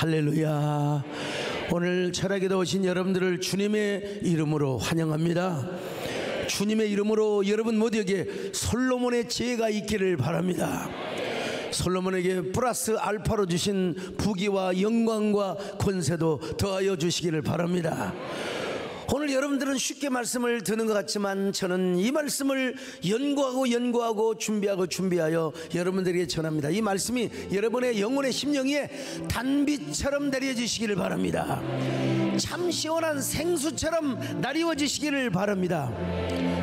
할렐루야. 오늘 철학에도 오신 여러분들을 주님의 이름으로 환영합니다. 주님의 이름으로 여러분 모두에게 솔로몬의 지혜가 있기를 바랍니다. 솔로몬에게 플러스 알파로 주신 부귀와 영광과 권세도 더하여 주시기를 바랍니다. 오늘 여러분들은 쉽게 말씀을 듣는 것 같지만 저는 이 말씀을 연구하고 준비하여 여러분들에게 전합니다. 이 말씀이 여러분의 영혼의 심령에 단비처럼 내려지시기를 바랍니다. 참 시원한 생수처럼 나리워지시기를 바랍니다.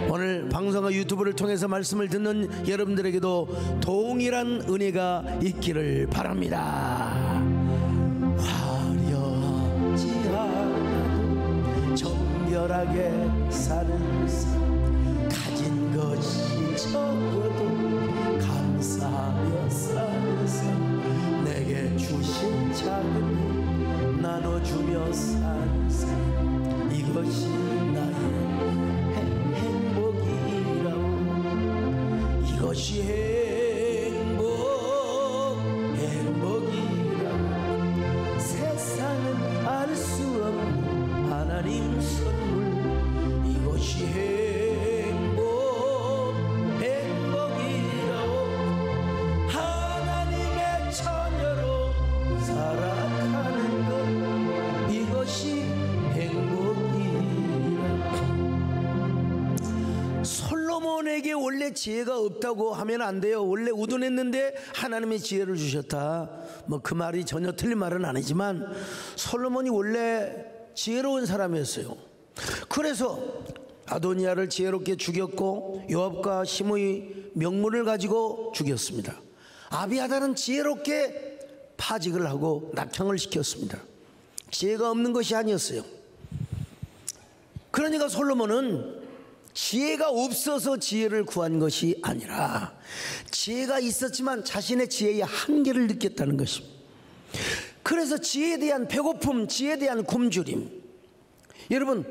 오늘 방송과 유튜브를 통해서 말씀을 듣는 여러분들에게도 동일한 은혜가 있기를 바랍니다. 화려하지 않아도 정결하게 사는 삶, 가진 것이 적어도 감사하며 사는 삶, 내게 주신 작은 나눠주며 사는 삶, 이것이 나의 이것이 행복이라. 세상은 알 수 없는 하나님 선물, 이것이 행복이라. 하나님의 처녀로 살아가는 것, 이것이 솔로몬에게 원래 지혜가 없다고 하면 안 돼요. 원래 우둔했는데 하나님의 지혜를 주셨다, 뭐 그 말이 전혀 틀린 말은 아니지만 솔로몬이 원래 지혜로운 사람이었어요. 그래서 아도니아를 지혜롭게 죽였고 요압과 시므의 명문을 가지고 죽였습니다. 아비아달은 지혜롭게 파직을 하고 낙향을 시켰습니다. 지혜가 없는 것이 아니었어요. 그러니까 솔로몬은 지혜가 없어서 지혜를 구한 것이 아니라 지혜가 있었지만 자신의 지혜의 한계를 느꼈다는 것입니다. 그래서 지혜에 대한 배고픔, 지혜에 대한 굶주림. 여러분,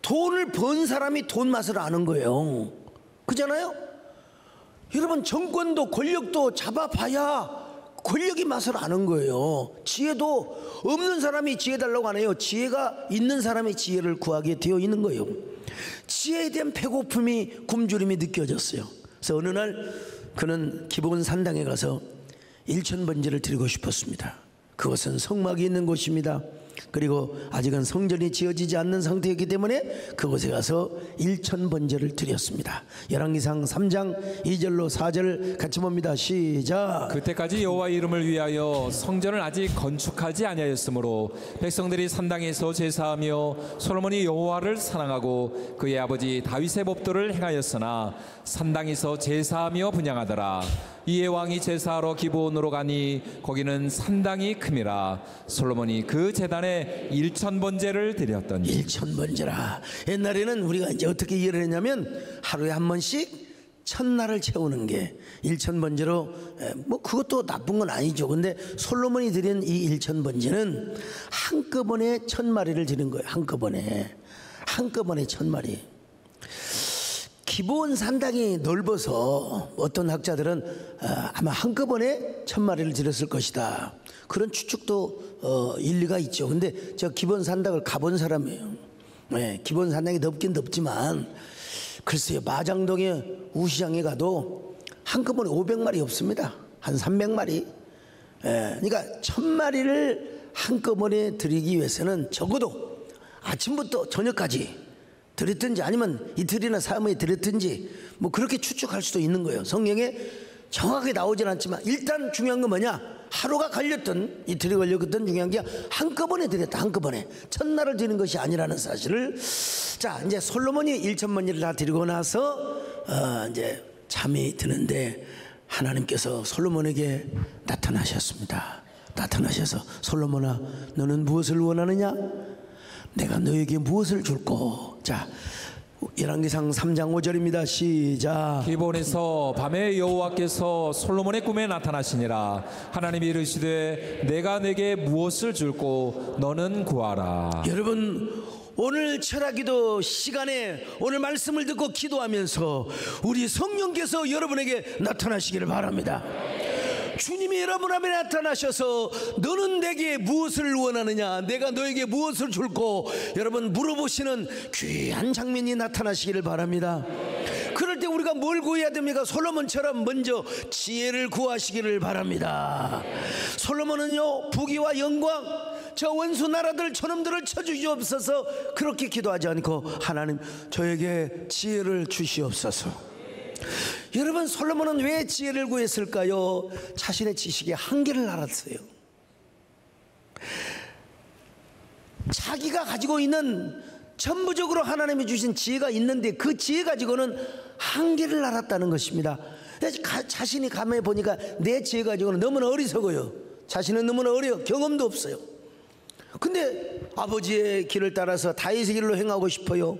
돈을 번 사람이 돈 맛을 아는 거예요. 그잖아요? 여러분, 정권도 권력도 잡아봐야 권력이 맛을 아는 거예요. 지혜도 없는 사람이 지혜 달라고 안 해요. 지혜가 있는 사람이 지혜를 구하게 되어 있는 거예요. 지혜에 대한 배고픔이, 굶주림이 느껴졌어요. 그래서 어느 날 그는 기브온 산당에 가서 일천번제를 드리고 싶었습니다. 그것은 성막이 있는 곳입니다. 그리고 아직은 성전이 지어지지 않는 상태였기 때문에 그곳에 가서 일천번제를 드렸습니다. 열왕기상 3장 2절로 4절 같이 봅니다. 시작. 그때까지 여호와 이름을 위하여 성전을 아직 건축하지 아니하였으므로 백성들이 산당에서 제사하며 솔로몬이 여호와를 사랑하고 그의 아버지 다윗의 법도를 행하였으나 산당에서 제사하며 분향하더라. 이에 왕이 제사하러 기브온으로 가니 거기는 산당이 큼이라. 솔로몬이 그 제단에 일천번제를 드렸더니. 일천번제라. 옛날에는 우리가 이제 어떻게 이해를 했냐면 하루에 한 번씩 천날을 채우는 게 일천번제로, 뭐 그것도 나쁜 건 아니죠. 근데 솔로몬이 드린 이 일천번제는 한꺼번에 1000마리를 드린 거예요. 한꺼번에 1000마리. 기브온 산당이 넓어서 어떤 학자들은 아마 한꺼번에 1000마리를 드렸을 것이다, 그런 추측도 일리가 있죠. 근데 저 기브온 산당을 가본 사람이에요. 네, 기브온 산당이 넓긴 넓지만 글쎄요, 마장동에 우시장에 가도 한꺼번에 500마리 없습니다. 한 300마리. 그러니까 1000마리를 한꺼번에 드리기 위해서는 적어도 아침부터 저녁까지 드렸든지 아니면 이틀이나 사흘에 드렸든지 뭐 그렇게 추측할 수도 있는 거예요. 성경에 정확하게 나오진 않지만 일단 중요한 건 뭐냐, 하루가 걸렸든 이틀이 걸렸든 중요한 게 한꺼번에 드렸다. 한꺼번에 첫날을 드리는 것이 아니라는 사실을. 자, 이제 솔로몬이 1000번제를 다 드리고 나서 이제 잠이 드는데 하나님께서 솔로몬에게 나타나셨습니다. 나타나셔서 솔로몬아, 너는 무엇을 원하느냐? 내가 너에게 무엇을 줄꼬. 자, 열왕기상 3장 5절입니다. 시작. 기브온에서 밤에 여호와께서 솔로몬의 꿈에 나타나시니라. 하나님이 이르시되 내가 내게 무엇을 줄꼬 너는 구하라. 여러분, 오늘 철학기도 시간에 오늘 말씀을 듣고 기도하면서 우리 성령께서 여러분에게 나타나시기를 바랍니다. 주님이 여러분 앞에 나타나셔서 너는 내게 무엇을 원하느냐, 내가 너에게 무엇을 줄고, 여러분 물어보시는 귀한 장면이 나타나시기를 바랍니다. 그럴 때 우리가 뭘 구해야 됩니까? 솔로몬처럼 먼저 지혜를 구하시기를 바랍니다. 솔로몬은요, 부귀와 영광, 저 원수 나라들 저놈들을 쳐주시옵소서 그렇게 기도하지 않고, 하나님 저에게 지혜를 주시옵소서. 여러분, 솔로몬은 왜 지혜를 구했을까요? 자신의 지식의 한계를 알았어요. 자기가 가지고 있는, 전부적으로 하나님이 주신 지혜가 있는데 그 지혜 가지고는 한계를 알았다는 것입니다. 자신이 가만히 보니까 내 지혜 가지고는 너무나 어리석어요. 자신은 너무나 어려요. 경험도 없어요. 근데 아버지의 길을 따라서 다윗의 길로 행하고 싶어요.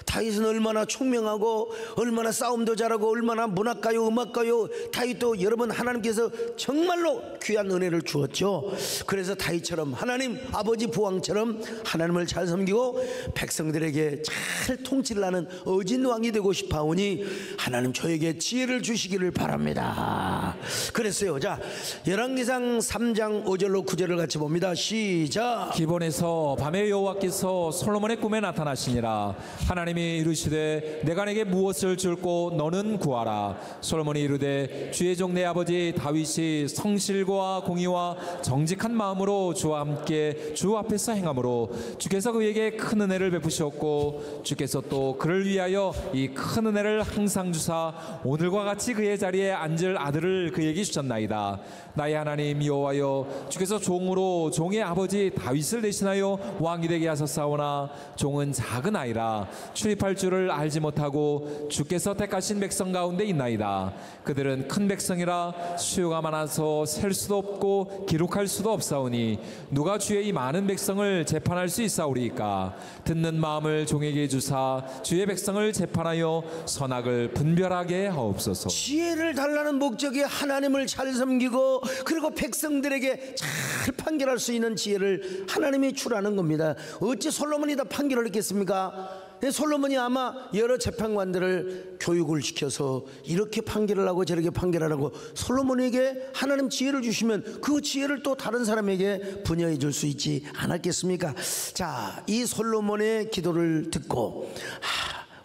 다윗은 얼마나 총명하고 얼마나 싸움도 잘하고 얼마나 문학가요, 음악가요. 다윗도 여러분 하나님께서 정말로 귀한 은혜를 주었죠. 그래서 다윗처럼, 하나님 아버지 부왕처럼 하나님을 잘 섬기고 백성들에게 잘 통치를 하는 어진 왕이 되고 싶어오니 하나님 저에게 지혜를 주시기를 바랍니다. 그랬어요. 자, 열왕기상 3장 5절로 9절을 같이 봅니다. 시작. 기본에서 밤에 여호와께서 솔로몬의 꿈에 나타나시니라. 하나님이 이르시되 내가 내게 무엇을 줄고 너는 구하라. 솔로몬이 이르되 주의 종 내 아버지 다윗이 성실과 공의와 정직한 마음으로 주와 함께 주 앞에서 행함으로 주께서 그에게 큰 은혜를 베푸셨고 주께서 또 그를 위하여 이 큰 은혜를 항상 주사 오늘과 같이 그의 자리에 앉을 아들을 그에게 주셨나이다. 나의 하나님 여호와여, 주께서 종으로 종의 아버지 다윗을 대신하여 왕이 되게 하셨사오나 종은 작은 아이라 출입할 줄을 알지 못하고 주께서 택하신 백성 가운데 있나이다. 그들은 큰 백성이라 수요가 많아서 셀 수도 없고 기록할 수도 없사오니 누가 주의 이 많은 백성을 재판할 수 있사오리이까. 듣는 마음을 종에게 주사 주의 백성을 재판하여 선악을 분별하게 하옵소서. 지혜를 달라는 목적이 하나님을 잘 섬기고 그리고 백성들에게 잘 판결할 수 있는 지혜를 하나님이 주라는 겁니다. 어찌 솔로몬이 다 판결을 했겠습니까? 솔로몬이 아마 여러 재판관들을 교육을 시켜서 이렇게 판결을 하고 저렇게 판결하라고 솔로몬에게 하나님 지혜를 주시면 그 지혜를 또 다른 사람에게 분야해 줄 수 있지 않았겠습니까? 자, 이 솔로몬의 기도를 듣고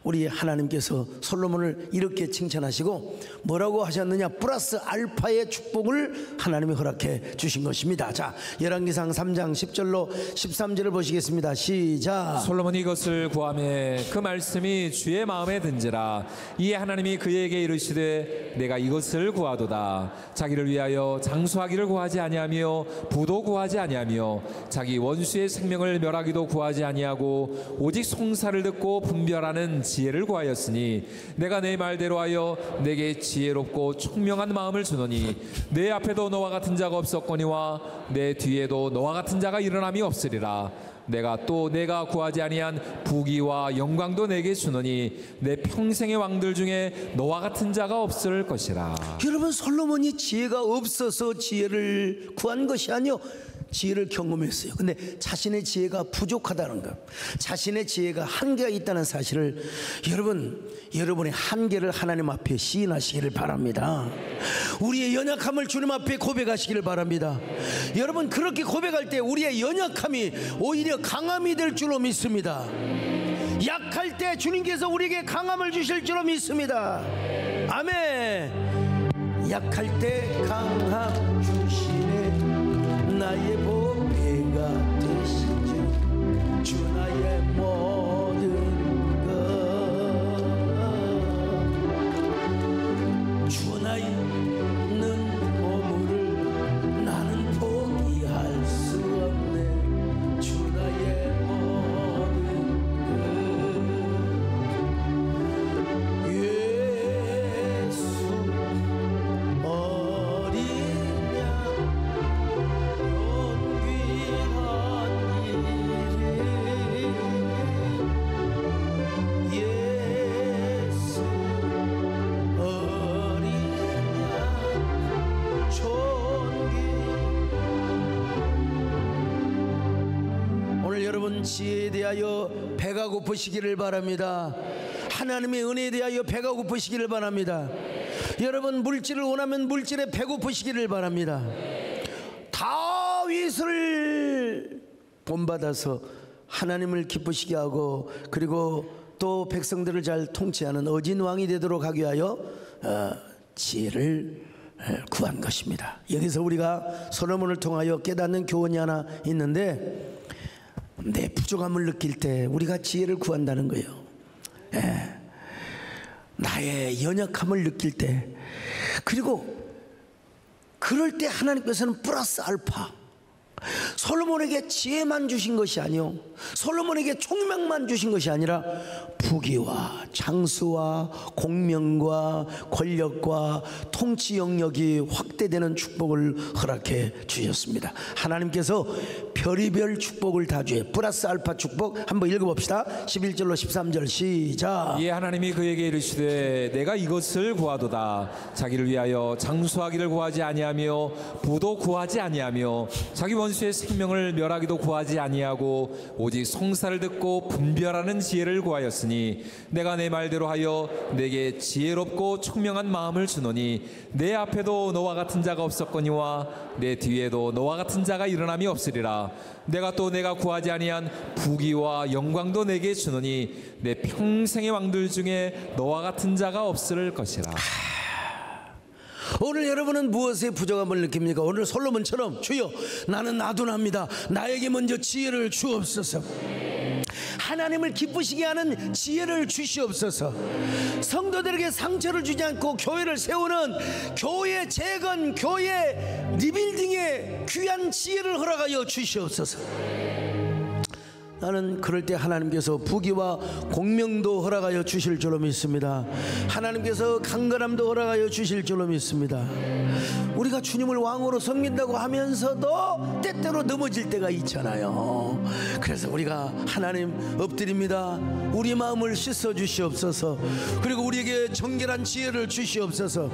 우리 하나님께서 솔로몬을 이렇게 칭찬하시고 뭐라고 하셨느냐? 플러스 알파의 축복을 하나님이 허락해 주신 것입니다. 자, 열왕기상 3장 10절로 13절을 보시겠습니다. 시작. 솔로몬이 이것을 구하매 그 말씀이 주의 마음에 든지라. 이에 하나님이 그에게 이르시되 내가 이것을 구하도다. 자기를 위하여 장수하기를 구하지 아니하며 부도 구하지 아니하며 자기 원수의 생명을 멸하기도 구하지 아니하고 오직 송사를 듣고 분별하는 지혜를 구하였으니 내가 내 말대로 하여 내게 지혜롭고 총명한 마음을 주노니 내 앞에도 너와 같은 자가 없었거니와 내 뒤에도 너와 같은 자가 일어남이 없으리라. 내가 또 내가 구하지 아니한 부귀와 영광도 내게 주노니 내 평생의 왕들 중에 너와 같은 자가 없을 것이라. 여러분, 솔로몬이 지혜가 없어서 지혜를 구한 것이 아니요, 지혜를 경험했어요. 근데 자신의 지혜가 부족하다는 것, 자신의 지혜가 한계가 있다는 사실을 여러분의 한계를 하나님 앞에 시인하시기를 바랍니다. 우리의 연약함을 주님 앞에 고백하시기를 바랍니다. 여러분, 그렇게 고백할 때 우리의 연약함이 오히려 강함이 될 줄로 믿습니다. 약할 때 주님께서 우리에게 강함을 주실 줄로 믿습니다. 아멘. 약할 때 강함 주시네. 나의 보배가 되시지 주 나의 모든 것. 주 나의 있는 보물을 나는 포기할 수 없네. 주 나의 모든 것. 예수 어린 양 지혜에 대하여 배가 고프시기를 바랍니다. 하나님의 은혜에 대하여 배가 고프시기를 바랍니다. 여러분 물질을 원하면 물질에 배고프시기를 바랍니다. 다윗을 본받아서 하나님을 기쁘시게 하고 그리고 또 백성들을 잘 통치하는 어진 왕이 되도록 하기 위하여 지혜를 구한 것입니다. 여기서 우리가 솔로몬을 통하여 깨닫는 교훈이 하나 있는데, 내 부족함을 느낄 때 우리가 지혜를 구한다는 거예요. 나의 연약함을 느낄 때, 그리고 그럴 때 하나님께서는 플러스 알파, 솔로몬에게 지혜만 주신 것이 아니요, 솔로몬에게 총명만 주신 것이 아니라 부귀와 장수와 공명과 권력과 통치 영역이 확대되는 축복을 허락해 주셨습니다. 하나님께서 별의별 축복을 다 주해 플러스 알파 축복 한번 읽어봅시다. 11절로 13절 시작. 이에 하나님이 그에게 이르시되 내가 이것을 구하도다. 자기를 위하여 장수하기를 구하지 아니하며 부도 구하지 아니하며 자기 원수의 생명을 멸하기도 구하지 아니하고 오직 송사를 듣고 분별하는 지혜를 구하였으니 내가 내 말대로 하여 내게 지혜롭고 총명한 마음을 주노니 내 앞에도 너와 같은 자가 없었거니와 내 뒤에도 너와 같은 자가 일어남이 없으리라. 내가 또 내가 구하지 아니한 부귀와 영광도 내게 주노니 내 평생의 왕들 중에 너와 같은 자가 없을 것이라. 오늘 여러분은 무엇에 부족함을 느낍니까? 오늘 솔로몬처럼 주여 나는 나도납니다. 나에게 먼저 지혜를 주옵소서. 하나님을 기쁘시게 하는 지혜를 주시옵소서. 성도들에게 상처를 주지 않고 교회를 세우는 교회 재건, 교회 리빌딩에 귀한 지혜를 허락하여 주시옵소서. 나는 그럴 때 하나님께서 부귀와 공명도 허락하여 주실 줄로 믿습니다. 하나님께서 강건함도 허락하여 주실 줄로 믿습니다. 우리가 주님을 왕으로 섬긴다고 하면서도 때때로 넘어질 때가 있잖아요. 그래서 우리가 하나님 엎드립니다. 우리 마음을 씻어 주시옵소서. 그리고 우리에게 정결한 지혜를 주시옵소서.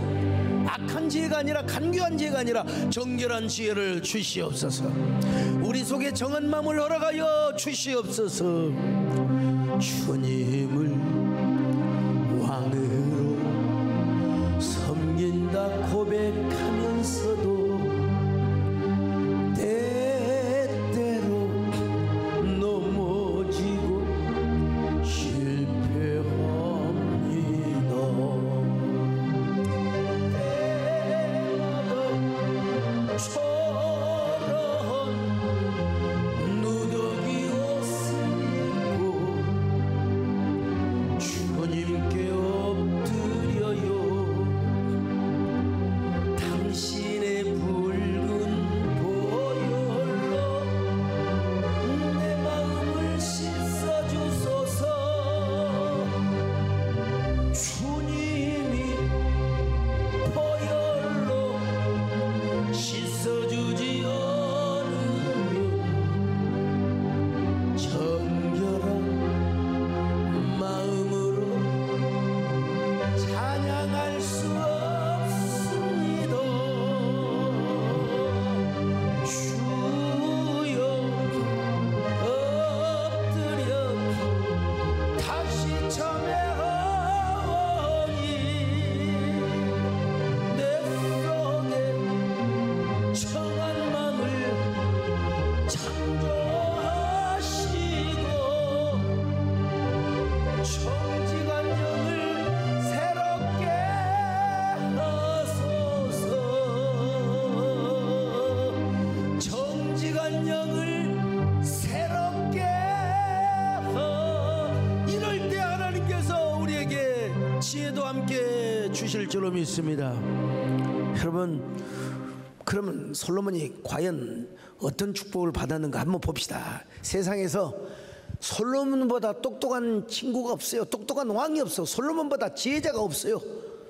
악한 지혜가 아니라 간교한 지혜가 아니라 정결한 지혜를 주시옵소서. 우리 속에 정한 마음을 허락하여 주시옵소서. 주님을 왕으로 섬긴다 고백하면서도 때때로 넘어지고 실패합니다. 처럼 누더기 옷을 입고 주님께 엎드려요. 당신의 붉은 보혈로 내 마음을 씻어주소서. 주님이 보혈로 씻어주지 않으면 정결한 마음으로 찬양할 수 없습니다. 주여 엎드려 다시 참회하오니 내 속에 청한 마음을 창조하시고 청직한 영을 새롭게 하소서. 청직한 영을 새롭게 이럴 때 하나님께서 우리에게 지혜도 함께 주실 줄로 믿습니다. 여러분, 그러면 솔로몬이 과연 어떤 축복을 받았는가 한번 봅시다. 세상에서 솔로몬보다 똑똑한 친구가 없어요. 똑똑한 왕이 없어. 솔로몬보다 지혜자가 없어요.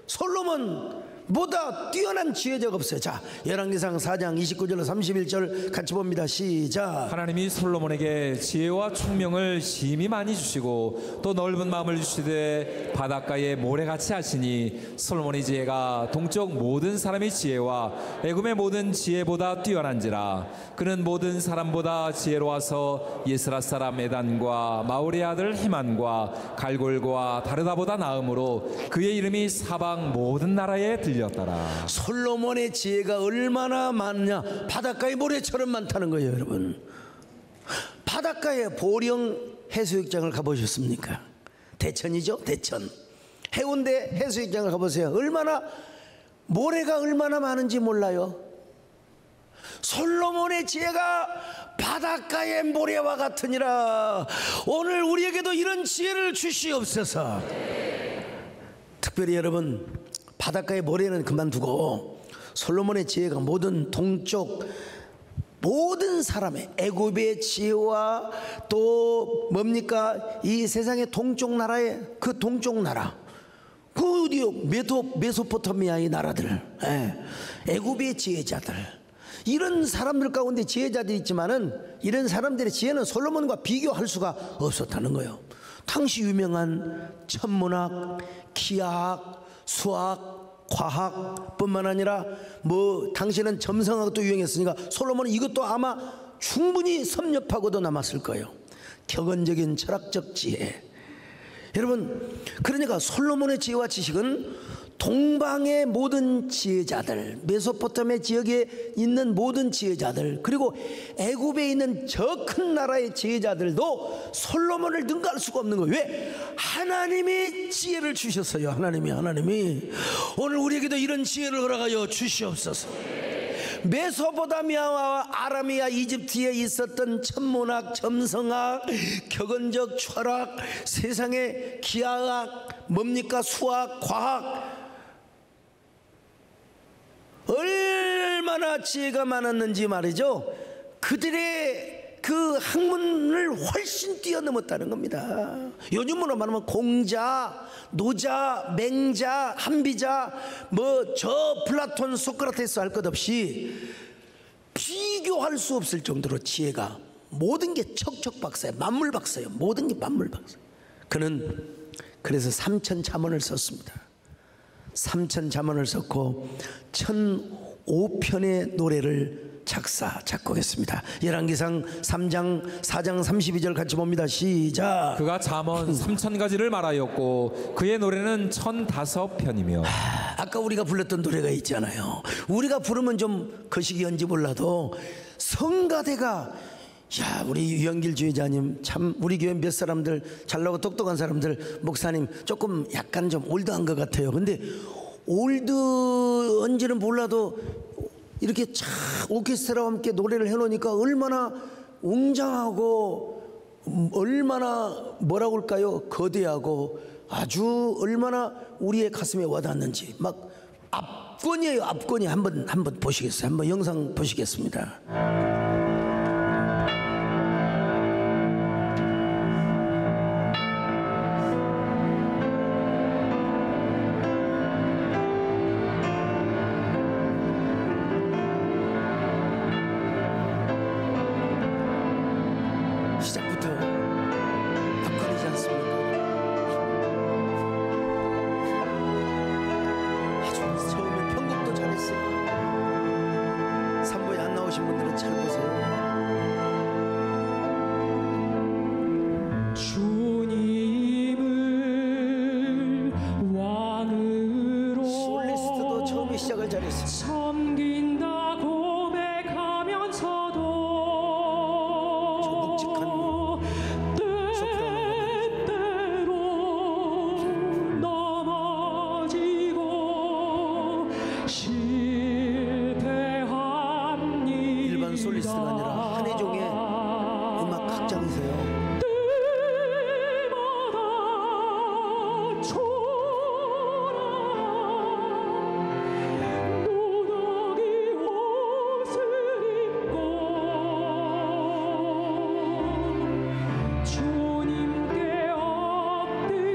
솔로몬 보다 뛰어난 지혜자가 없어요. 자, 열왕기상 4장 29절로 31절 같이 봅니다. 시작. 하나님이 솔로몬에게 지혜와 총명을 심히 많이 주시고 또 넓은 마음을 주시되 바닷가에 모래같이 하시니 솔로몬의 지혜가 동쪽 모든 사람의 지혜와 애굽의 모든 지혜보다 뛰어난지라. 그는 모든 사람보다 지혜로워서 예스라 사람 에단과 마울의 아들 헤만과 갈골과 다르다보다 나음으로 그의 이름이 사방 모든 나라에 들렸더라. 솔로몬의 지혜가 얼마나 많냐? 바닷가의 모래처럼 많다는 거예요, 여러분. 바닷가에 보령 해수욕장을 가보셨습니까? 대천이죠, 대천. 해운대 해수욕장을 가보세요. 모래가 얼마나 많은지 몰라요. 솔로몬의 지혜가 바닷가의 모래와 같으니라. 오늘 우리에게도 이런 지혜를 주시옵소서. 특별히 여러분, 바닷가의 모래는 그만두고 솔로몬의 지혜가 모든 동쪽 모든 사람의 애굽의 지혜와 또 뭡니까? 이 세상의 동쪽 나라의 그 동쪽 나라, 그 어디요? 메소포타미아의 나라들, 애굽의 지혜자들, 이런 사람들 가운데 지혜자들이 있지만은 이런 사람들의 지혜는 솔로몬과 비교할 수가 없었다는 거예요. 당시 유명한 천문학, 기하학, 수학, 과학뿐만 아니라 당시에는 점성학도 유행했으니까 솔로몬은 이것도 아마 충분히 섭렵하고도 남았을 거예요. 격언적인 철학적 지혜. 여러분, 그러니까 솔로몬의 지혜와 지식은 동방의 모든 지혜자들, 메소포타미아 지역에 있는 모든 지혜자들, 그리고 애굽에 있는 저 큰 나라의 지혜자들도 솔로몬을 능가할 수가 없는 거예요. 왜? 하나님이 지혜를 주셨어요. 하나님이 오늘 우리에게도 이런 지혜를 허락하여 주시옵소서. 메소포타미아와 아라미아, 이집트에 있었던 천문학, 점성학, 격언적 철학, 세상의 기하학, 수학, 과학, 얼마나 지혜가 많았는지 말이죠. 그들의 그 학문을 훨씬 뛰어넘었다는 겁니다. 요즘으로 말하면 공자, 노자, 맹자, 한비자, 저 플라톤, 소크라테스 할 것 없이 비교할 수 없을 정도로 지혜가, 모든 게 척척박사예요. 만물박사예요. 모든 게 만물박사. 그는 그래서 3,000자문을 썼습니다. 3,000자문을 썼고 1,005편의 노래를 작곡했습니다. 열왕기상 4장 32절 같이 봅니다. 시작. 그가 잠언 3,000가지를 말하였고 그의 노래는 1,005편이며. 아까 우리가 불렀던 노래가 있잖아요. 우리가 부르면 좀 거시기한지 몰라도 성가대가, 우리 유영길 주의자님 참 우리 교회 몇 사람들 잘나고 똑똑한 사람들, 목사님 조금 약간 좀 올드한 것 같아요. 근데 올드한지는 몰라도 이렇게 참 오케스트라와 함께 노래를 해놓으니까 얼마나 웅장하고 얼마나 뭐라고 할까요? 거대하고 아주 얼마나 우리의 가슴에 와닿는지. 막 압권이에요. 압권이. 한번 보시겠어요? 한번 영상 보시겠습니다. 시작부터 압권이지 않습니까? 아주 처음에 편곡도 잘했어요. 3부에 안 나오신 분들은 잘 보세요. 주님을 왕으로 솔리스트도 처음에 시작을 잘했어요. 섬긴다 고백하면서도 때때로 넘어지고 실패합니다. 일반 솔리스트가 아니라 한혜종의 음악 학장이세요. 때마다 초라한 노덕이 옷을 입고 주님께 엎드려요.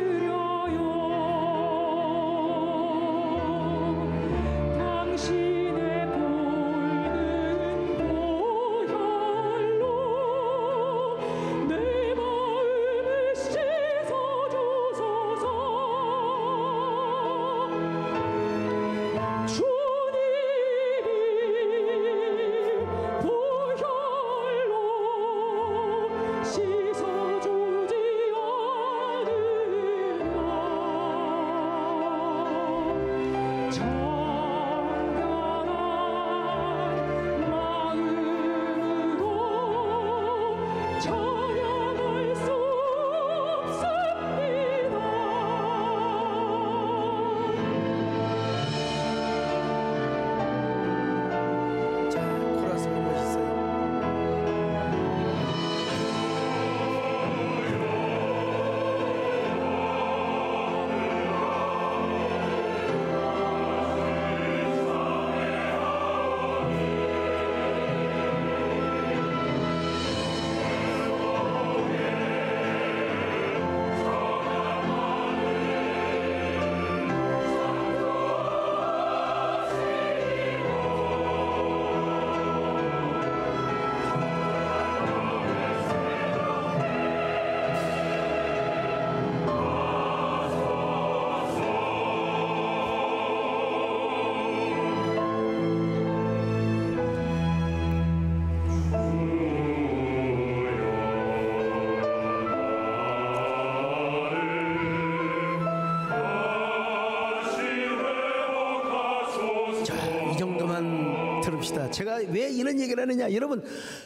봅시다. 제가 왜 이런 얘기를 하느냐. 여러분,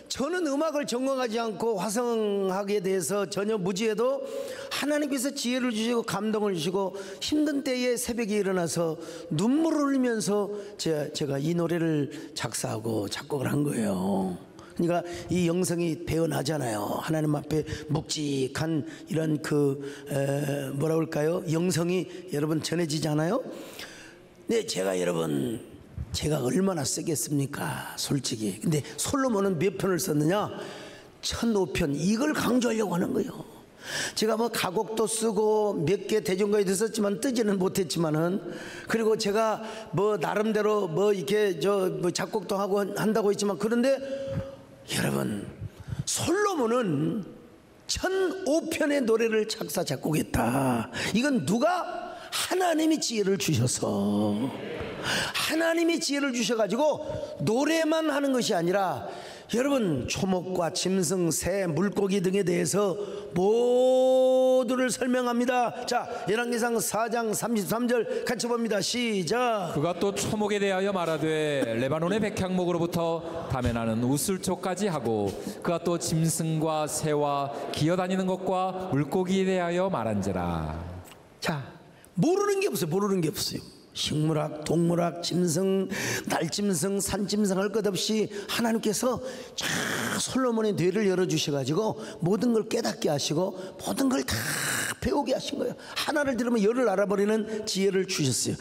저는 음악을 전공하지 않고 화성학에 대해서 전혀 무지해도 하나님께서 지혜를 주시고 감동을 주시고 힘든 때에 새벽에 일어나서 눈물을 흘리면서 제가 이 노래를 작사하고 작곡을 한 거예요. 그러니까 이 영성이 배어나잖아요. 하나님 앞에 묵직한 이런 뭐라 그럴까요? 영성이 여러분 전해지지 않아요? 네, 제가 얼마나 쓰겠습니까? 솔직히. 근데 솔로몬은 몇 편을 썼느냐? 1005편. 이걸 강조하려고 하는 거예요. 제가 뭐 가곡도 쓰고 몇 개 대중가요도 썼지만 뜨지는 못했지만은, 그리고 제가 뭐 나름대로 뭐 이렇게 뭐 작곡도 하고 한다고 했지만, 그런데 여러분, 솔로몬은 1005편의 노래를 작사 작곡했다. 이건 누가? 하나님이 지혜를 주셔서, 하나님이 지혜를 주셔가지고 노래만 하는 것이 아니라 여러분, 초목과 짐승, 새, 물고기 등에 대해서 모두를 설명합니다. 자, 열왕기상 4장 33절 같이 봅니다. 시작. 그가 또 초목에 대하여 말하되 레바논의 백향목으로부터 담에 나는 우슬초까지 하고, 그가 또 짐승과 새와 기어다니는 것과 물고기에 대하여 말한지라. 자, 모르는 게 없어요. 식물학, 동물학, 짐승, 날짐승, 산짐승 할 것 없이 하나님께서 솔로몬의 뇌를 열어주셔가지고 모든 걸 깨닫게 하시고 모든 걸 다 배우게 하신 거예요. 하나를 들으면 열을 알아버리는 지혜를 주셨어요.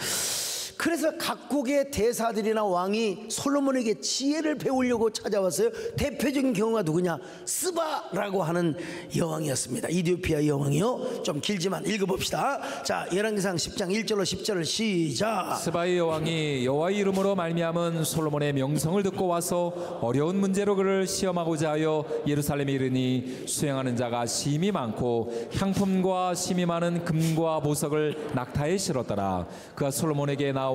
그래서 각국의 대사들이나 왕이 솔로몬에게 지혜를 배우려고 찾아왔어요. 대표적인 경우가 누구냐? 스바라고 하는 여왕이었습니다. 이디오피아 여왕이요. 좀 길지만 읽어봅시다. 자, 열왕기상 10장 1절로 10절을 시작. 스바의 여왕이 여호와의 이름으로 말미암은 솔로몬의 명성을 듣고 와서 어려운 문제로 그를 시험하고자 하여 예루살렘에 이르니, 수행하는 자가 심히 많고 향품과 심히 많은 금과 보석을 낙타에 실었더라. 그가 솔로몬에게 나와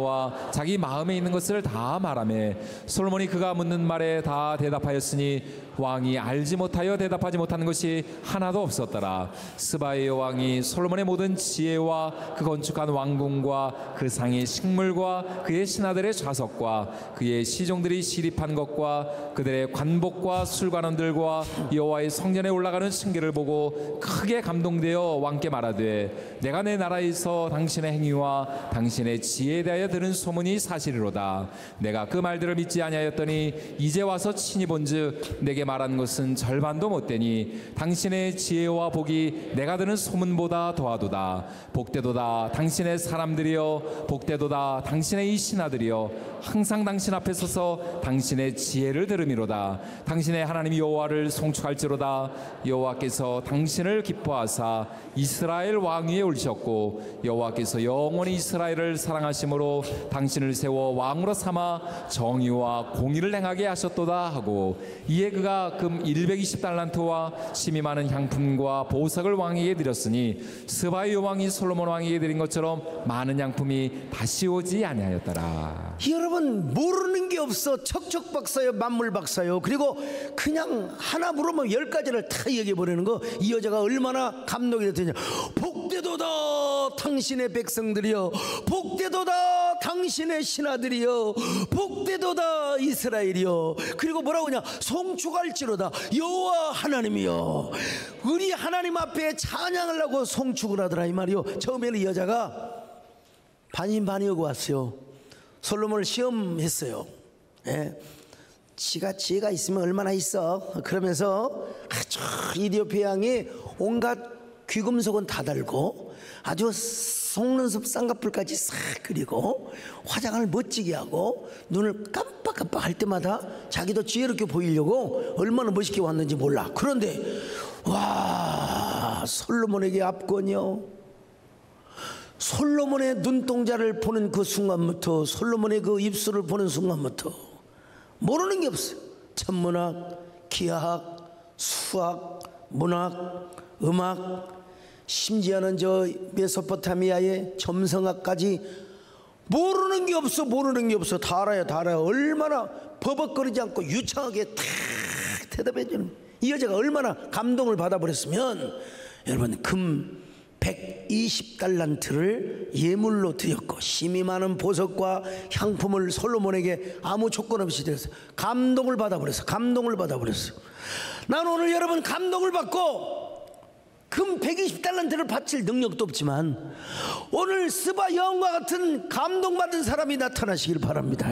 자기 마음에 있는 것을 다 말하매, 솔로몬이 그가 묻는 말에 다 대답하였으니 왕이 알지 못하여 대답하지 못하는 것이 하나도 없었더라. 스바의 여왕이 솔로몬의 모든 지혜와 그 건축한 왕궁과 그 상의 식물과 그의 신하들의 좌석과 그의 시종들이 시립한 것과 그들의 관복과 술관원들과 여호와의 성전에 올라가는 층계를 보고 크게 감동되어 왕께 말하되, 내가 내 나라에서 당신의 행위와 당신의 지혜에 대하여 들은 소문이 사실이로다. 내가 그 말들을 믿지 아니하였더니 이제 와서 친히 본즉 내게 말한 것은 절반도 못되니 당신의 지혜와 복이 내가 들은 소문보다 더하도다. 복되도다 당신의 사람들이여, 복되도다 당신의 이 신하들이여, 항상 당신 앞에 서서 당신의 지혜를 들음이로다. 당신의 하나님 여호와를 송축할지로다. 여호와께서 당신을 기뻐하사 이스라엘 왕 위에 올리셨고, 여호와께서 영원히 이스라엘을 사랑하심으로 당신을 세워 왕으로 삼아 정의와 공의를 행하게 하셨도다 하고, 이에 그가 금 120달란트와 심히 많은 향품과 보석을 왕에게 드렸으니 스바의 여왕이 솔로몬 왕에게 드린 것처럼 많은 양품이 다시 오지 아니하였더라. 여러분, 모르는 게 없어. 척척박사요, 만물박사요. 그리고 그냥 하나 물으면 10가지를 다 얘기해버리는 거. 이 여자가 얼마나 감동이 됐더냐. 복되도다 당신의 백성들이여, 복되도다 당신의 신하들이여, 복되도다 이스라엘이여. 그리고 뭐라고 하냐? 송축할지로다 여호와 하나님이여. 우리 하나님 앞에 찬양을 하고 송축을 하더라 이 말이요. 처음에는 이 여자가 반신반의하고 왔어요. 솔로몬을 시험했어요. 예. 지혜가 있으면 얼마나 있어. 그러면서 아주 이디오피아 왕이 온갖 귀금속은 다 달고 아주 속눈썹 쌍꺼풀까지 싹 그리고 화장을 멋지게 하고 눈을 깜빡깜빡 할 때마다 자기도 지혜롭게 보이려고 얼마나 멋있게 왔는지 몰라. 그런데 와, 솔로몬에게 압권이요. 솔로몬의 눈동자를 보는 그 순간부터, 솔로몬의 그 입술을 보는 순간부터 모르는 게 없어요. 천문학, 기하학, 수학, 문학, 음악, 심지어는 저 메소포타미아의 점성학까지 모르는 게 없어. 다 알아요. 얼마나 버벅거리지 않고 유창하게 탁 대답해 주는 이 여자가 얼마나 감동을 받아버렸으면, 여러분, 금 120달란트를 예물로 드렸고 심이 많은 보석과 향품을 솔로몬에게 아무 조건 없이 드렸어요. 감동을 받아버렸어. 감동을 받아버렸어. 난 오늘 여러분 감동을 받고 금 120달란트를 바칠 능력도 없지만 오늘 스바 여왕과 같은 감동받은 사람이 나타나시길 바랍니다.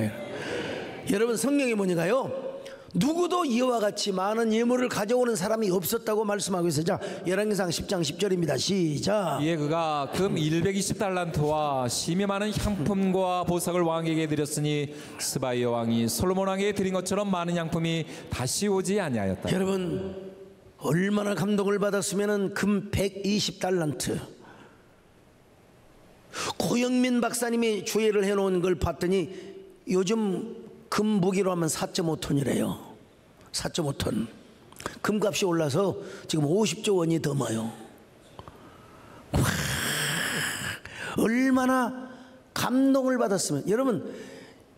여러분 성경에 보니까요 누구도 이와 같이 많은 예물을 가져오는 사람이 없었다고 말씀하고 있어요. 자, 열왕기상 10장 10절입니다. 시작. 이에 그가 금 120달란트와 심이 많은 향품과 보석을 왕에게 드렸으니 스바 여왕이 솔로몬 왕에게 드린 것처럼 많은 향품이 다시 오지 아니하였다. 여러분 얼마나 감동을 받았으면은 금 120달란트. 고영민 박사님이 조회를 해놓은 걸 봤더니 요즘 금 무게로 하면 4.5톤이래요. 4.5톤. 금값이 올라서 지금 50조 원이 넘어요. 와, 얼마나 감동을 받았으면. 여러분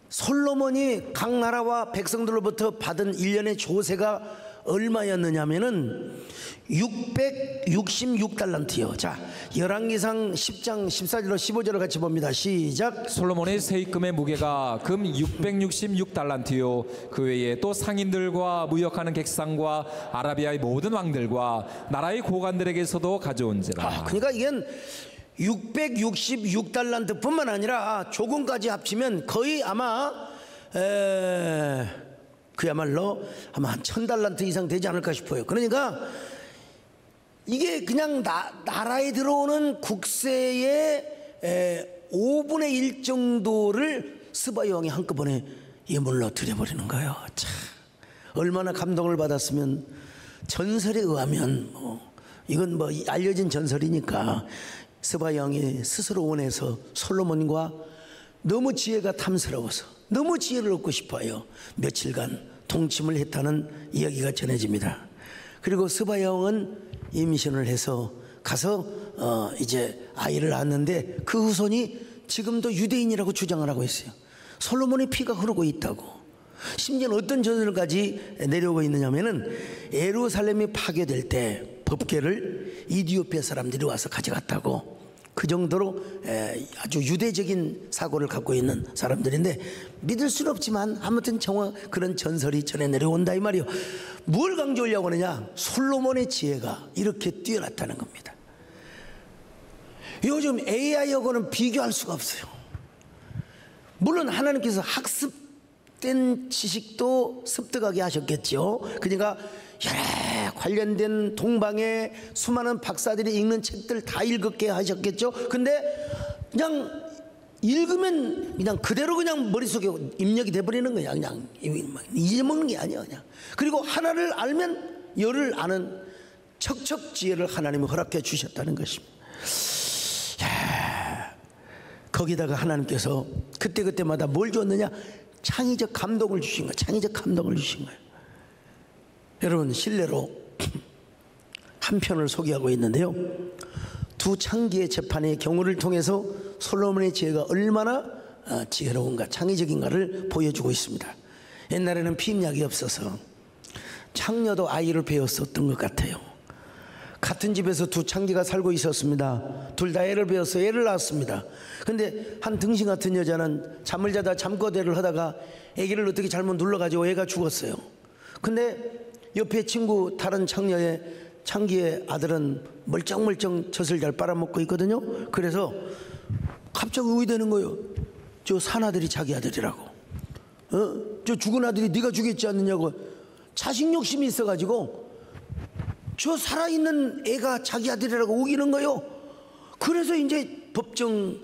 솔로몬이 각 나라와 백성들로부터 받은 1년의 조세가 얼마였느냐면은 666달란트요. 자, 열왕기상 10장 14절로 15절을 같이 봅니다. 시작. 솔로몬의 세입금의 무게가 금 666달란트요. 그 외에 또 상인들과 무역하는 객상과 아라비아의 모든 왕들과 나라의 고관들에게서도 가져온지라. 그러니까 이건 666달란트 뿐만 아니라 조금까지 합치면 거의 아마 그야말로 아마 한 1000달란트 이상 되지 않을까 싶어요. 그러니까 이게 그냥 나라에 들어오는 국세의 5분의 1 정도를 스바 여왕이 한꺼번에 예물로 드려버리는 거예요. 참 얼마나 감동을 받았으면. 전설에 의하면 이건 뭐 알려진 전설이니까 스바 여왕이 스스로 원해서 솔로몬과 너무 지혜가 탐스러워서 너무 지혜를 얻고 싶어요. 며칠간 동침을 했다는 이야기가 전해집니다. 그리고 스바 여왕은 임신을 해서 가서 이제 아이를 낳았는데 그 후손이 지금도 유대인이라고 주장을 하고 있어요. 솔로몬의 피가 흐르고 있다고. 심지어는 어떤 전설까지 내려오고 있느냐면은 예루살렘이 파괴될 때 법궤를 이디오피아 사람들이 와서 가져갔다고. 그 정도로 아주 유대적인 사고를 갖고 있는 사람들인데 믿을 수는 없지만 아무튼 그런 전설이 전해 내려온다 이 말이요. 뭘 강조하려고 하느냐? 솔로몬의 지혜가 이렇게 뛰어났다는 겁니다. 요즘 AI하고는 비교할 수가 없어요. 물론 하나님께서 학습된 지식도 습득하게 하셨겠죠. 그러니까 여러 관련된 동방의 수많은 박사들이 읽는 책들 다 읽게 하셨겠죠. 근데 그냥 읽으면 그냥 그대로 그냥 머릿속에 입력이 돼버리는 거야. 그냥 잊어먹는 게 아니야. 그냥. 그리고 하나를 알면 열을 아는 척척 지혜를 하나님이 허락해 주셨다는 것입니다. 거기다가 하나님께서 그때그때마다 뭘 줬느냐? 창의적 감동을 주신 거예요. 창의적 감동을 주신 거예요. 여러분 실례로 한 편을 소개하고 있는데요. 두 창기의 재판의 경우를 통해서 솔로몬의 지혜가 얼마나 지혜로운가 창의적인가를 보여주고 있습니다. 옛날에는 피임약이 없어서 창녀도 아이를 배웠었던 것 같아요. 같은 집에서 두 창기가 살고 있었습니다. 둘 다 애를 배워서 애를 낳았습니다. 근데 한 등신 같은 여자는 잠을 자다 잠꼬대를 하다가 아기를 어떻게 잘못 눌러가지고 애가 죽었어요. 근데 옆에 친구 다른 창기의 아들은 멀쩡멀쩡 젖을 잘 빨아먹고 있거든요. 그래서 갑자기 의되는 거예요. 저 산 아들이 자기 아들이라고. 저 죽은 아들이 네가 죽였지 않느냐고. 자식 욕심이 있어가지고 저 살아있는 애가 자기 아들이라고 우기는 거예요. 그래서 이제 법정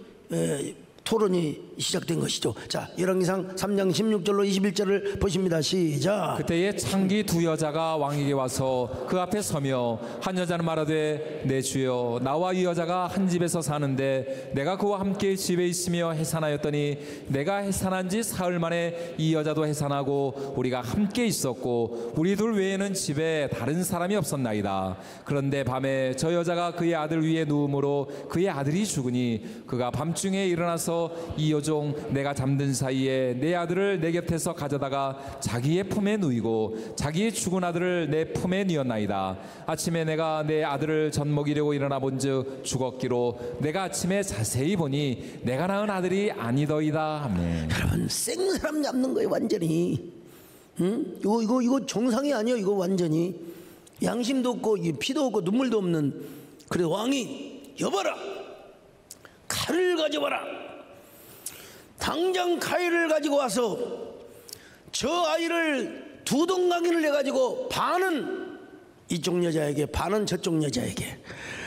토론이 시작된 것이죠. 자, 열왕기상 3장 16절로 21절을 보십니다. 시작. 그때에 창기 두 여자가 왕에게 와서 그 앞에 서며 한 여자는 말하되 내 주여 나와 이 여자가 한 집에서 사는데 내가 그와 함께 집에 있으며 해산하였더니 내가 해산한 지 사흘 만에 이 여자도 해산하고 우리가 함께 있었고 우리 둘 외에는 집에 다른 사람이 없었나이다. 그런데 밤에 저 여자가 그의 아들 위에 누움으로 그의 아들이 죽으니 그가 밤중에 일어나서 이 여자 종 내가 잠든 사이에 내 아들을 내 곁에서 가져다가 자기의 품에 누이고 자기의 죽은 아들을 내 품에 누였나이다. 아침에 내가 내 아들을 젖먹이려고 일어나 본즉 죽었기로 내가 아침에 자세히 보니 내가 낳은 아들이 아니더이다. 아멘. 여러분 생사람 잡는 거예요 완전히. 응? 이거 정상이 아니에요. 이거 완전히 양심도 없고 피도 없고 눈물도 없는. 그래 왕이 여봐라 칼을 가져와라. 당장 칼을 가지고 와서 저 아이를 두 동강이를 내가지고 반은 이쪽 여자에게 반은 저쪽 여자에게.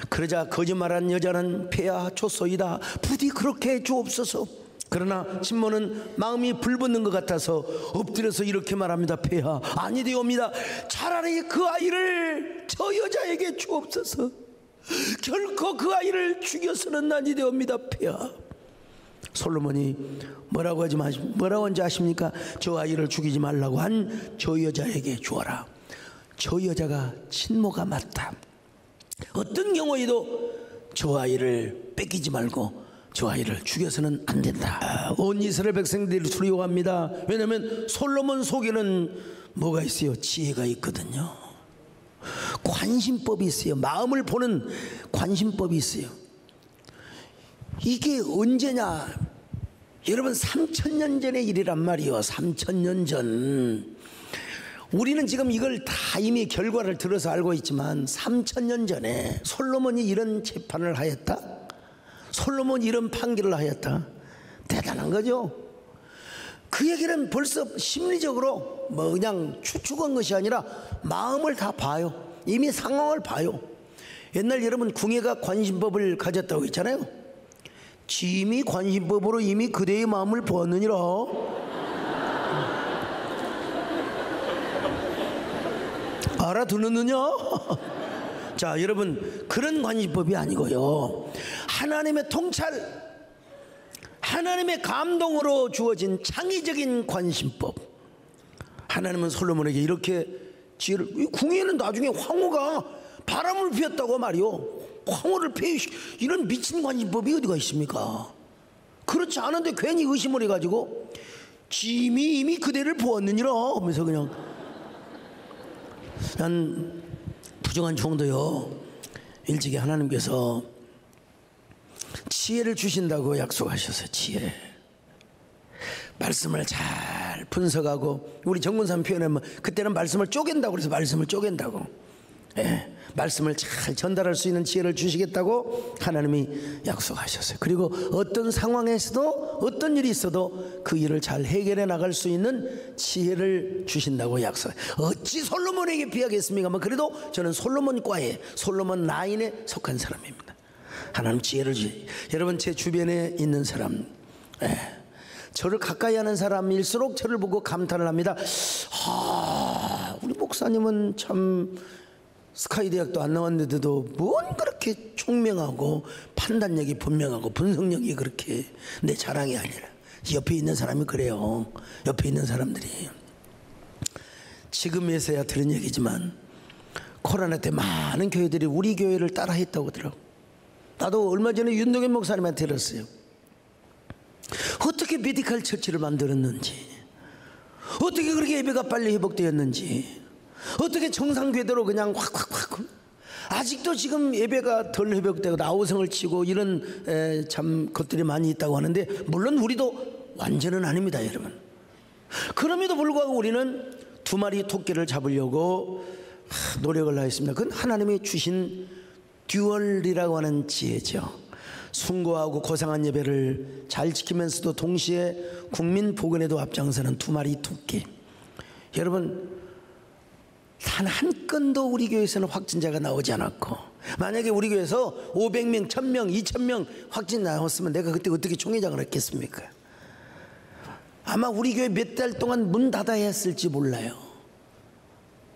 그러자 거짓말한 여자는 폐하 줬소이다. 부디 그렇게 주옵소서. 그러나 신모는 마음이 불붙는 것 같아서 엎드려서 이렇게 말합니다. 폐하 아니되옵니다. 차라리 그 아이를 저 여자에게 주옵소서. 결코 그 아이를 죽여서는 아니되옵니다. 폐하. 솔로몬이 뭐라고 한지 아십니까? 저 아이를 죽이지 말라고 한 저 여자에게 주어라. 저 여자가 친모가 맞다. 어떤 경우에도 저 아이를 뺏기지 말고 저 아이를 죽여서는 안 된다. 온 이스라엘 백성들이 두려워합니다. 왜냐하면 솔로몬 속에는 뭐가 있어요? 지혜가 있거든요. 관심법이 있어요. 마음을 보는 관심법이 있어요. 이게 언제냐? 여러분 3000년 전의 일이란 말이요. 3000년 전. 우리는 지금 이걸 다 이미 결과를 들어서 알고 있지만 3000년 전에 솔로몬이 이런 재판을 하였다. 솔로몬이 이런 판결을 하였다. 대단한 거죠. 그 얘기는 벌써 심리적으로 뭐 그냥 추측한 것이 아니라 마음을 다 봐요. 이미 상황을 봐요. 옛날 여러분 궁예가 관심법을 가졌다고 했잖아요. 짐이 관심법으로 이미 그대의 마음을 보았느니라. 알아듣느냐? 자 여러분 그런 관심법이 아니고요. 하나님의 통찰, 하나님의 감동으로 주어진 창의적인 관심법. 하나님은 솔로몬에게 이렇게 지혜를. 궁예는 나중에 황후가 바람을 피웠다고 말이요. 황후를 피우시 이런 미친 관심법이 어디가 있습니까? 그렇지 않은데 괜히 의심을 해가지고 짐이 이미 그대를 보았느니라 하면서 그냥. 난 부정한 총도요. 일찍이 하나님께서 지혜를 주신다고 약속하셔서 지혜. 말씀을 잘 분석하고 우리 정문산 표현하면 그때는 말씀을 쪼갠다고 그래서 말씀을 쪼갠다고. 예, 말씀을 잘 전달할 수 있는 지혜를 주시겠다고 하나님이 약속하셨어요. 그리고 어떤 상황에서도 어떤 일이 있어도 그 일을 잘 해결해 나갈 수 있는 지혜를 주신다고 약속해요. 어찌 솔로몬에게 비하겠습니까? 그래도 저는 솔로몬과에 솔로몬 라인에 속한 사람입니다. 하나님 지혜를 주시. 여러분 제 주변에 있는 사람, 저를 가까이 하는 사람일수록 저를 보고 감탄을 합니다. 우리 목사님은 참 스카이 대학도 안 나왔는데도 뭔 그렇게 총명하고 판단력이 분명하고 분석력이 그렇게. 내 자랑이 아니라 옆에 있는 사람이 그래요. 옆에 있는 사람들이. 지금에서야 들은 얘기지만 코로나 때 많은 교회들이 우리 교회를 따라 했다고 하더라고. 나도 얼마 전에 윤동현 목사님한테 들었어요. 어떻게 메디컬 처치를 만들었는지, 어떻게 그렇게 예배가 빨리 회복되었는지, 어떻게 정상 궤도로 그냥 확. 아직도 지금 예배가 덜 회복되고 아우성을 치고 이런 참 것들이 많이 있다고 하는데, 물론 우리도 완전은 아닙니다 여러분. 그럼에도 불구하고 우리는 두 마리 토끼를 잡으려고 노력을 하였습니다. 그건 하나님이 주신 듀얼이라고 하는 지혜죠. 숭고하고 고상한 예배를 잘 지키면서도 동시에 국민 복원에도 앞장서는 두 마리 토끼. 여러분 단 한 건도 우리 교회에서는 확진자가 나오지 않았고, 만약에 우리 교회에서 500명, 1000명, 2000명 확진 나왔으면 내가 그때 어떻게 총회장을 했겠습니까? 아마 우리 교회 몇 달 동안 문 닫아야 했을지 몰라요.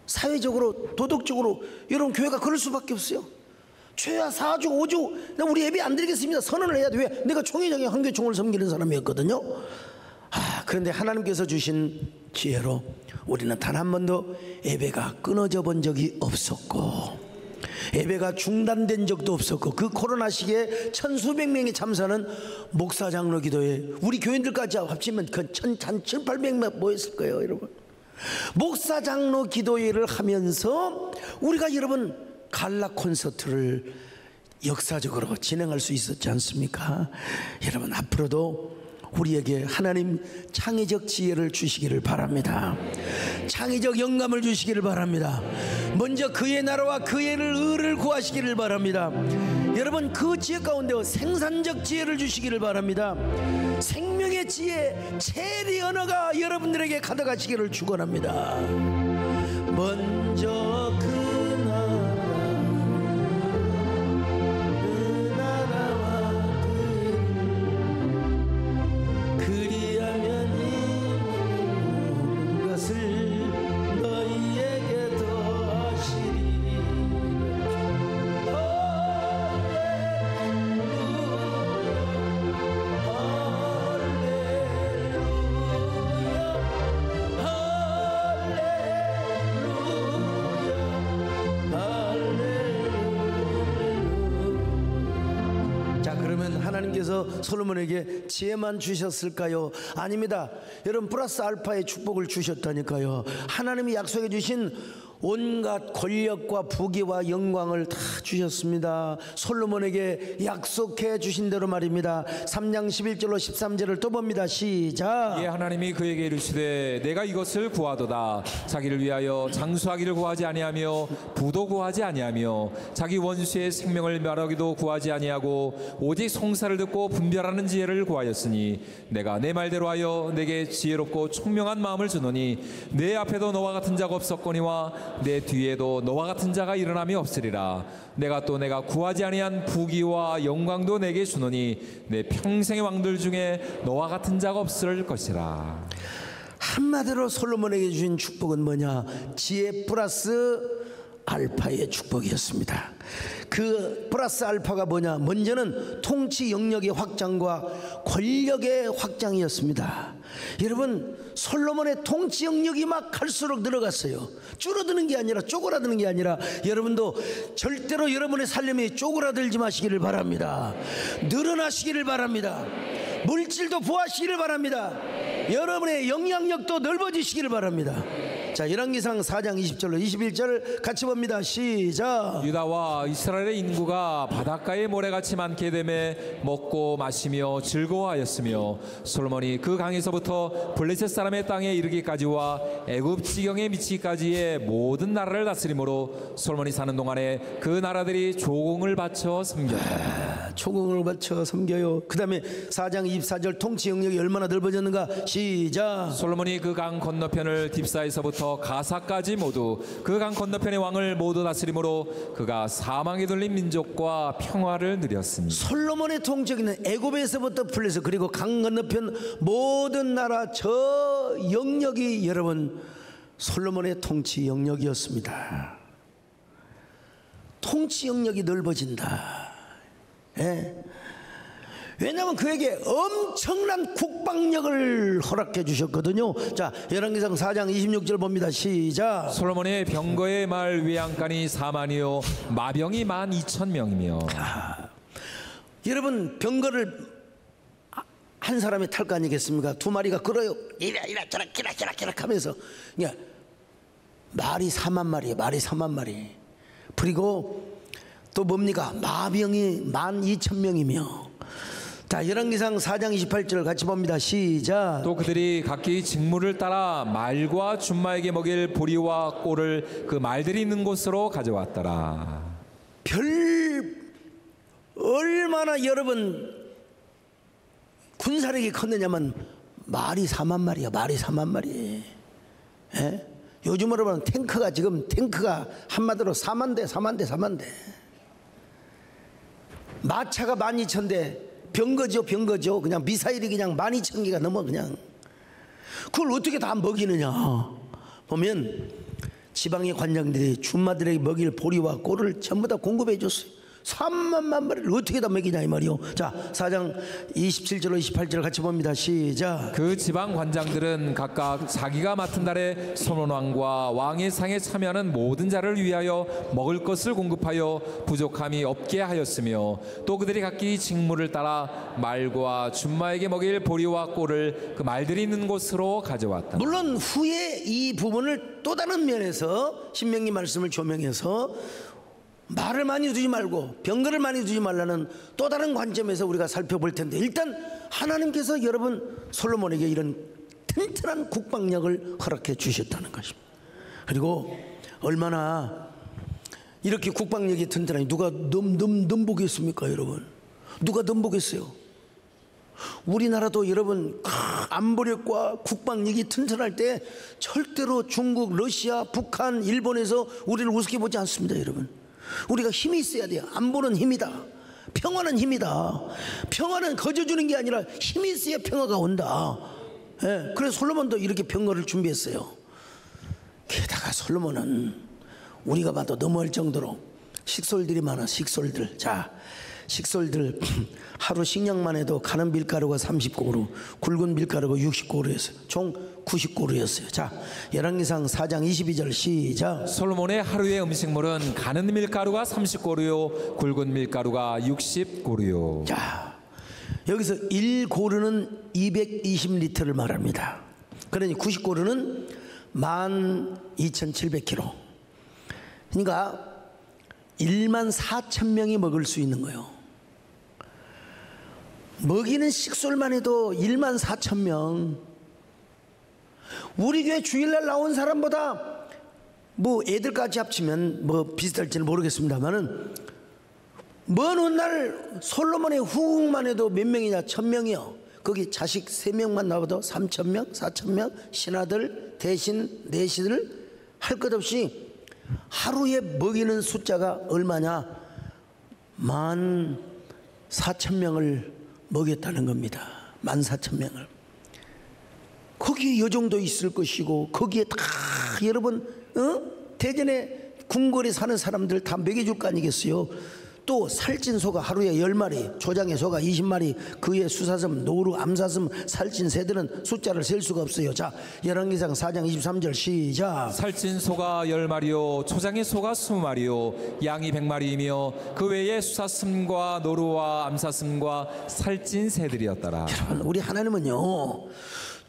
사회적으로 도덕적으로 여러분 교회가 그럴 수밖에 없어요. 최하 4주 5주 나 우리 예배 안 드리겠습니다 선언을 해야 돼. 왜? 내가 총회장이 한교총을 섬기는 사람이었거든요. 그런데 하나님께서 주신 지혜로 우리는 단 한 번도 예배가 끊어져 본 적이 없었고, 예배가 중단된 적도 없었고 그 코로나 시기에 천수백 명이 참사는 목사 장로 기도회, 우리 교인들까지 합치면 그 한 7, 800명 모였을 거예요 여러분. 목사 장로 기도회를 하면서 우리가 여러분 갈라 콘서트를 역사적으로 진행할 수 있었지 않습니까? 여러분 앞으로도 우리에게 하나님 창의적 지혜를 주시기를 바랍니다. 창의적 영감을 주시기를 바랍니다. 먼저 그의 나라와 그의 의를 구하시기를 바랍니다. 여러분 그 지혜 가운데 생산적 지혜를 주시기를 바랍니다. 생명의 지혜, 체리 언어가 여러분들에게 가득하시기를 축원합니다. 먼저 그 나라와 그리하면 이 것을 너희에게 더하시리. 자, 그러면 하나님께서 솔로몬에게 지혜만 주셨을까요? 아닙니다. 여러분 플러스 알파의 축복을 주셨다니까요. 하나님이 약속해 주신 온갖 권력과 부귀와 영광을 다 주셨습니다. 솔로몬에게 약속해 주신 대로 말입니다. 3장 11절로 13절을 또 봅니다. 시작. 예, 하나님이 그에게 이르시되 내가 이것을 구하도다. 자기를 위하여 장수하기를 구하지 아니하며 부도 구하지 아니하며 자기 원수의 생명을 멸하기도 구하지 아니하고 오직 송사를 듣고 분별하는 지혜를 구하였으니 내가 내 말대로 하여 내게 지혜롭고 총명한 마음을 주노니 내 앞에도 너와 같은 자가 없었거니와 내 뒤에도 너와 같은 자가 일어남이 없으리라. 내가 또 내가 구하지 아니한 부귀와 영광도 내게 주노니 내 평생의 왕들 중에 너와 같은 자가 없을 것이라. 한마디로 솔로몬에게 주신 축복은 뭐냐? 지혜 플러스 알파의 축복이었습니다. 그 플러스 알파가 뭐냐? 먼저는 통치 영역의 확장과 권력의 확장이었습니다. 여러분 솔로몬의 통치 영역이 막 갈수록 늘어갔어요. 줄어드는 게 아니라 쪼그라드는 게 아니라 여러분도 절대로 여러분의 살림이 쪼그라들지 마시기를 바랍니다. 늘어나시기를 바랍니다. 물질도 부하시기를 바랍니다. 여러분의 영향력도 넓어지시기를 바랍니다. 자, 열왕기상 4장 20절로 21절 같이 봅니다. 시작. 유다와 이스라엘의 인구가 바닷가의 모래같이 많게 되매 먹고 마시며 즐거워하였으며 솔로몬이 그 강에서부터 블레셋 사람의 땅에 이르기까지와 애굽 지경에 미치기까지의 모든 나라를 다스림으로 솔로몬이 사는 동안에 그 나라들이 조공을 바쳐 섬겼다. 조공을 바쳐 섬겨요. 그 다음에 4장 24절 통치 영역이 얼마나 넓어졌는가. 시작. 솔로몬이 그 강 건너편을 딥사에서부터 가사까지 모두 그 강 건너편의 왕을 모두 다스림으로 그가 사망에 들린 민족과 평화를 누렸습니다. 솔로몬의 통치는 애굽에서부터 블레셋 그리고 강 건너편 모든 나라 저 영역이 여러분 솔로몬의 통치 영역이었습니다. 통치 영역이 넓어진다. 예? 왜냐하면 그에게 엄청난 국방력을 허락해 주셨거든요. 자, 열왕기상 4장 26절 봅니다. 시작. 솔로몬의 병거의 말 외양간이 4만이요 마병이 12,000명이며. 여러분 병거를 한 사람이 탈 거 아니겠습니까? 두 마리가 걸어요. 이라 저라 기락기락 하면서 그러니까 말이 4만 마리예요. 말이 4만 마리. 그리고 또 뭡니까? 마병이 12,000명이며. 자, 열왕기상 4장 28절 같이 봅니다. 시작. 또 그들이 각기 직무를 따라 말과 준마에게 먹일 보리와 꼴을 그 말들이 있는 곳으로 가져왔더라. 얼마나 여러분 군사력이 컸느냐면 말이 4만 마리야. 말이 4만 마리. 예? 요즘으로 보면 탱크가 한마디로 4만 대. 마차가 12,000대. 병거죠. 그냥 미사일이 그냥 12,000개가 넘어 그냥. 그걸 어떻게 다 먹이느냐. 보면 지방의 관장들이 준마들에게 먹일 보리와 꼴을 전부 다 공급해 줬어요. 3만 마리를 어떻게 다 먹이냐 이 말이요. 자, 4장 27절로 28절 같이 봅니다. 시작. 그 지방 관장들은 각각 자기가 맡은 달에 솔로몬 왕과 왕의 상에 참여하는 모든 자를 위하여 먹을 것을 공급하여 부족함이 없게 하였으며 또 그들이 각기 직무를 따라 말과 준마에게 먹일 보리와 꼴을 그 말들이 있는 곳으로 가져왔다. 물론 후에 이 부분을 또 다른 면에서 신명기 말씀을 조명해서 말을 많이 두지 말고 병거를 많이 두지 말라는 또 다른 관점에서 우리가 살펴볼 텐데, 일단 하나님께서 여러분 솔로몬에게 이런 튼튼한 국방력을 허락해 주셨다는 것입니다. 그리고 얼마나 이렇게 국방력이 튼튼하니 누가 넘보겠습니까 여러분? 누가 넘보겠어요? 우리나라도 여러분 안보력과 국방력이 튼튼할 때 절대로 중국, 러시아, 북한, 일본에서 우리를 우습게 보지 않습니다 여러분. 우리가 힘이 있어야 돼요. 안보는 힘이다. 평화는 힘이다. 평화는 거저주는 게 아니라 힘이 있어야 평화가 온다. 예, 그래서 솔로몬도 이렇게 병거를 준비했어요. 게다가 솔로몬은 우리가 봐도 너무할 정도로 식솔들이 많아. 식솔들. 자, 식솔들 하루 식량만 해도 가는 밀가루가 30고루, 굵은 밀가루가 60고루였어요. 총 90고루였어요. 자, 열왕기상 4장 22절 시작. 솔로몬의 하루의 음식물은 가는 밀가루가 30고루요 굵은 밀가루가 60고루요. 자, 여기서 1고루는 220리터를 말합니다. 그러니 90고루는 12,700kg. 그러니까 14,000명이 먹을 수 있는 거예요. 먹이는 식솔만 해도 14,000명. 우리 교회 주일날 나온 사람보다 뭐 애들까지 합치면 뭐 비슷할지는 모르겠습니다만은 먼 훗날 솔로몬의 후궁만 해도 몇 명이냐? 1,000명이요. 거기 자식 3명만 나와도 3,000명, 4,000명, 신하들, 대신, 내시들 할 것 없이 하루에 먹이는 숫자가 얼마냐? 14,000명을 먹였다는 겁니다. 14,000명을. 거기에 여종도 있을 것이고 거기에 다 여러분 대전에 궁궐에 사는 사람들 다 먹여줄 거 아니겠어요? 또 살찐 소가 하루에 10마리, 조장의 소가 20마리, 그의 수사슴, 노루, 암사슴, 살찐 새들은 숫자를 셀 수가 없어요. 자, 열왕기상 4장 23절 시작. 살찐 소가 10마리요 초장의 소가 20마리요 양이 100마리이며 그 외에 수사슴과 노루와 암사슴과 살찐 새들이었더라. 여러분, 우리 하나님은요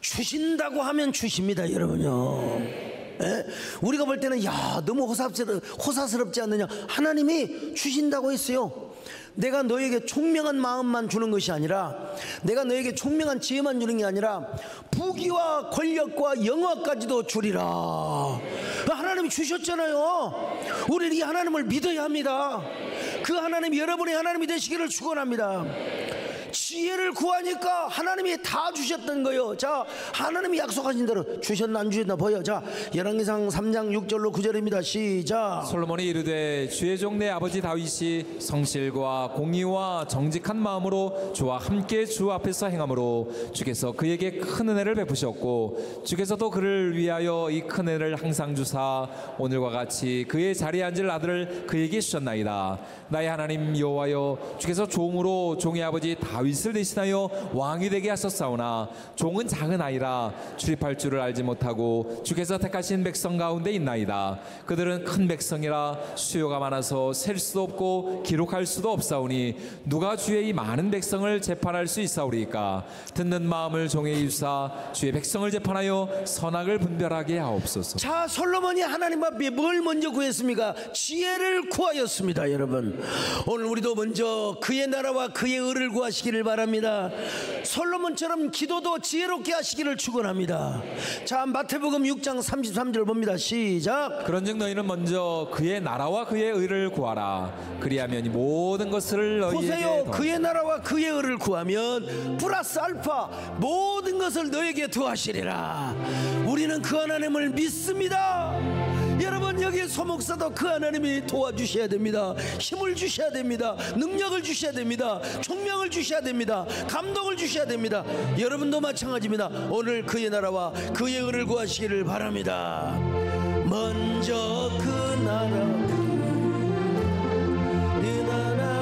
주신다고 하면 주십니다 여러분요. 예? 우리가 볼 때는 야 너무 호사스럽지 않느냐. 하나님이 주신다고 했어요. 내가 너에게 총명한 마음만 주는 것이 아니라, 내가 너에게 총명한 지혜만 주는 게 아니라 부귀와 권력과 영화까지도 주리라. 하나님이 주셨잖아요. 우리는 이 하나님을 믿어야 합니다. 그 하나님이 여러분의 하나님이 되시기를 축원합니다. 지혜를 구하니까 하나님이 다 주셨던 거예요. 자, 하나님이 약속하신 대로 주셨나 안 주셨나 보여. 자, 열왕기상 3장 6절로 9절입니다. 시작. 솔로몬이 이르되 주의 종 내 아버지 다윗이 성실과 공의와 정직한 마음으로 주와 함께 주 앞에서 행함으로 주께서 그에게 큰 은혜를 베푸셨고 주께서도 그를 위하여 이 큰 은혜를 항상 주사 오늘과 같이 그의 자리에 앉을 아들을 그에게 주셨나이다. 나의 하나님 여호와여, 주께서 종으로 종의 아버지 다윗을 대신하여 왕이 되게 하셨사오나 종은 작은 아이라 출입할 줄을 알지 못하고 주께서 택하신 백성 가운데 있나이다. 그들은 큰 백성이라 수요가 많아서 셀 수도 없고 기록할 수도 없사오니 누가 주의 이 많은 백성을 재판할 수 있사오리까. 듣는 마음을 종에 유사 주의 백성을 재판하여 선악을 분별하게 하옵소서. 자, 솔로몬이 하나님 앞에 뭘 먼저 구했습니까? 지혜를 구하였습니다. 여러분, 오늘 우리도 먼저 그의 나라와 그의 의를 구하시기를 바랍니다. 솔로몬처럼 기도도 지혜롭게 하시기를 축원합니다. 자, 마태복음 6장 33절 봅니다. 시작. 그런즉 너희는 먼저 그의 나라와 그의 의를 구하라. 그리하면 이 모든 것을 너희에게 보세요. 더하리라. 그의 나라와 그의 의를 구하면 플러스 알파 모든 것을 너에게 더하시리라. 우리는 그 하나님을 믿습니다. 여러분, 여기 소목사도 그 하나님이 도와주셔야 됩니다. 힘을 주셔야 됩니다. 능력을 주셔야 됩니다. 총명을 주셔야 됩니다. 감동을 주셔야 됩니다. 여러분도 마찬가지입니다. 오늘 그의 나라와 그의 의를 구하시기를 바랍니다. 먼저 그 나라, 그 나라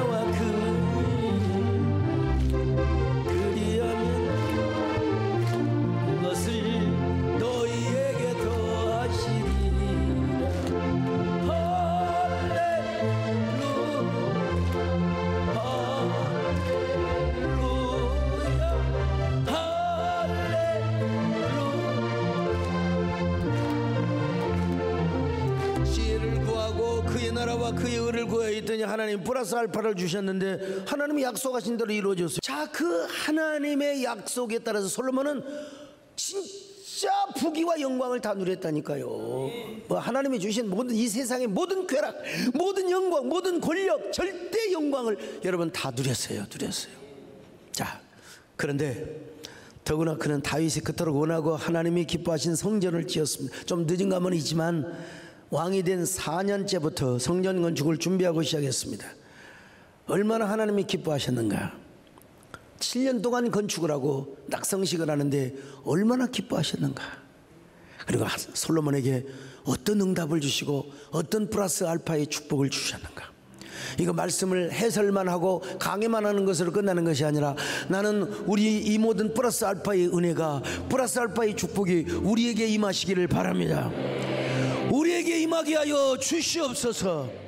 나라와 그의 의를 구하여 있더니 하나님 플러스 알파를 주셨는데 하나님이 약속하신 대로 이루어졌어요. 자, 그 하나님의 약속에 따라서 솔로몬은 진짜 부귀와 영광을 다 누렸다니까요. 뭐 하나님이 주신 모든 이 세상의 모든 쾌락, 모든 영광, 모든 권력, 절대 영광을 여러분 다 누렸어요. 자, 그런데 더구나 그는 다윗이 그토록 원하고 하나님이 기뻐하신 성전을 지었습니다. 좀 늦은 감은 있지만 왕이 된 4년째부터 성전 건축을 준비하고 시작했습니다. 얼마나 하나님이 기뻐하셨는가. 7년 동안 건축을 하고 낙성식을 하는데 얼마나 기뻐하셨는가. 그리고 솔로몬에게 어떤 응답을 주시고 어떤 플러스 알파의 축복을 주셨는가. 이거 말씀을 해설만 하고 강의만 하는 것으로 끝나는 것이 아니라 나는 우리 이 모든 플러스 알파의 은혜가, 플러스 알파의 축복이 우리에게 임하시기를 바랍니다. 우리에게 임하게 하여 주시옵소서.